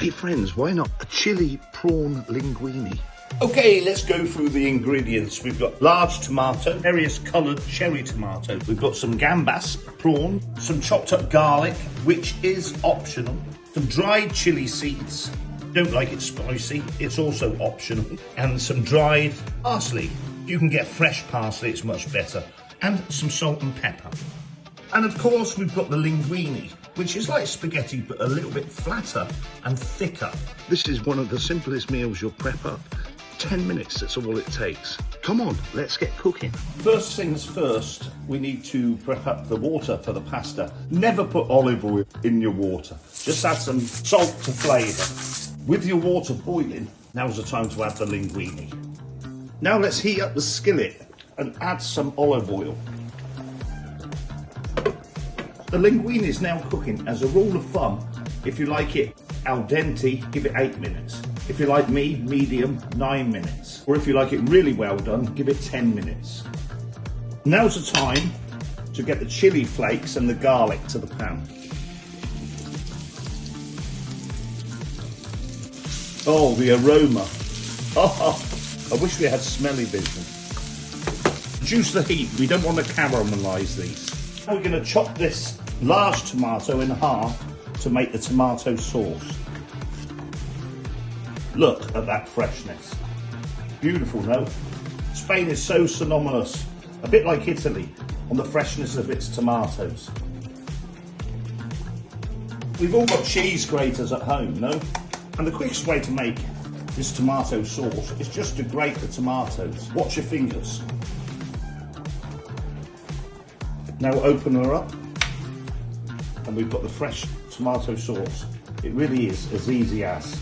Hey friends, why not a chili prawn linguine? Okay, let's go through the ingredients. We've got large tomato, various coloured cherry tomato. We've got some gambas, prawn, some chopped up garlic, which is optional. Some dried chili seeds. Don't like it spicy, it's also optional. And some dried parsley. You can get fresh parsley, it's much better. And some salt and pepper. And of course we've got the linguine, which is like spaghetti but a little bit flatter and thicker. This is one of the simplest meals you'll prep up. 10 minutes, that's all it takes. Come on, let's get cooking. First things first, we need to prep up the water for the pasta. Never put olive oil in your water. Just add some salt to flavour. With your water boiling, now's the time to add the linguine. Now let's heat up the skillet and add some olive oil. The linguine is now cooking. As a rule of thumb, if you like it al dente, give it 8 minutes. If you like me, medium, 9 minutes. Or if you like it really well done, give it 10 minutes. Now's the time to get the chili flakes and the garlic to the pan. Oh, the aroma. Oh, I wish we had smelly vision. Reduce the heat, we don't want to caramelise these. Now we're going to chop this large tomato in half to make the tomato sauce. Look at that freshness. Beautiful, no? Spain is so synonymous, a bit like Italy, on the freshness of its tomatoes. We've all got cheese graters at home, no? And the quickest way to make this tomato sauce is just to grate the tomatoes. Watch your fingers. Now open her up, and we've got the fresh tomato sauce. It really is as easy as.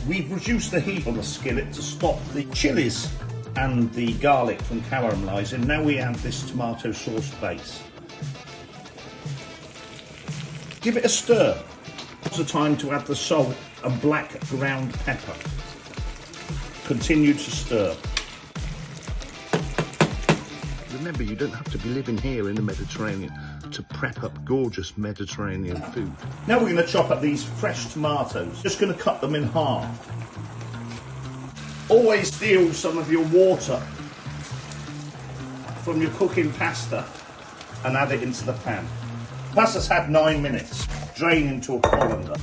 We've reduced the heat on the skillet to stop the chilies and the garlic from caramelising. Now we add this tomato sauce base. Give it a stir. It's the time to add the salt and black ground pepper. Continue to stir. Remember, you don't have to be living here in the Mediterranean to prep up gorgeous Mediterranean food. Now we're going to chop up these fresh tomatoes. Just going to cut them in half. Always steal some of your water from your cooking pasta and add it into the pan. Pasta's had 9 minutes. Drain into a colander.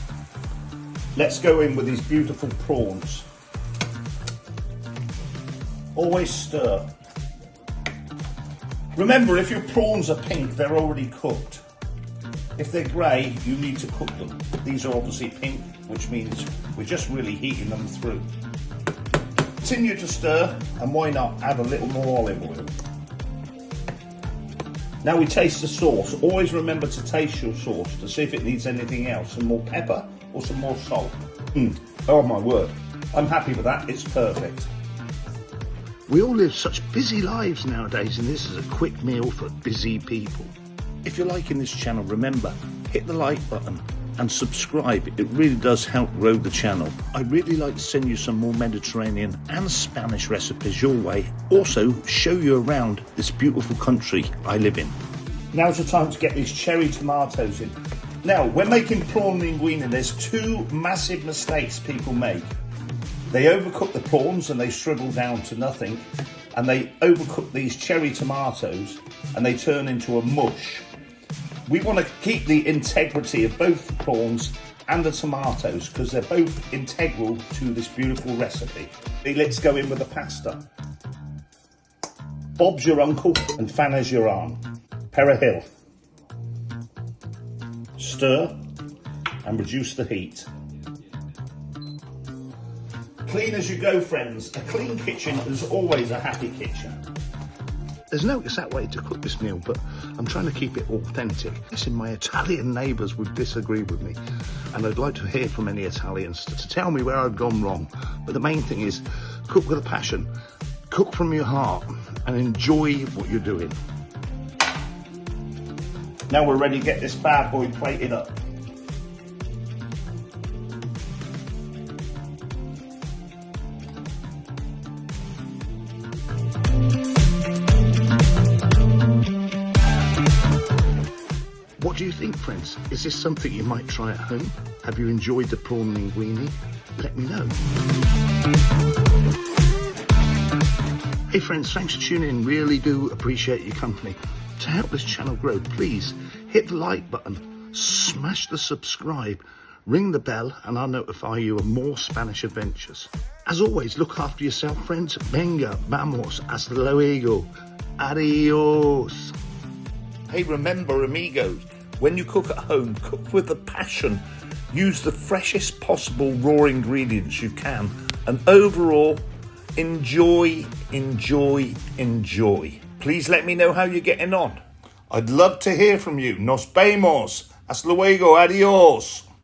Let's go in with these beautiful prawns. Always stir. Remember, if your prawns are pink, they're already cooked. If they're grey, you need to cook them. These are obviously pink, which means we're just really heating them through. Continue to stir, and why not add a little more olive oil. Now we taste the sauce. Always remember to taste your sauce to see if it needs anything else. Some more pepper or some more salt. Oh my word, I'm happy with that, it's perfect. We all live such busy lives nowadays, and this is a quick meal for busy people. If you're liking this channel, remember, hit the like button and subscribe. It really does help grow the channel. I'd really like to send you some more Mediterranean and Spanish recipes your way. Also, show you around this beautiful country I live in. Now's the time to get these cherry tomatoes in. Now, when making prawn linguine, there's 2 massive mistakes people make. They overcook the prawns and they shrivel down to nothing, and they overcook these cherry tomatoes and they turn into a mush. We want to keep the integrity of both the prawns and the tomatoes because they're both integral to this beautiful recipe. Let's go in with the pasta. Bob's your uncle and Fana's your aunt. Perihil. Stir and reduce the heat. Clean as you go, friends. A clean kitchen is always a happy kitchen. There's no exact way to cook this meal, but I'm trying to keep it authentic. Listen, my Italian neighbours would disagree with me, and I'd like to hear from any Italians to tell me where I've gone wrong. But the main thing is, cook with a passion, cook from your heart, and enjoy what you're doing. Now we're ready to get this bad boy plated up. What do you think, friends? Is this something you might try at home? Have you enjoyed the prawn linguine? Let me know. Hey friends, thanks for tuning in. Really do appreciate your company. To help this channel grow, please hit the like button, smash the subscribe, ring the bell, and I'll notify you of more Spanish adventures. As always, look after yourself, friends. Venga, vamos, hasta luego, adios. Hey, remember, amigos, when you cook at home, cook with a passion. Use the freshest possible raw ingredients you can. And overall, enjoy, enjoy, enjoy. Please let me know how you're getting on. I'd love to hear from you. Nos vemos. Hasta luego. Adios.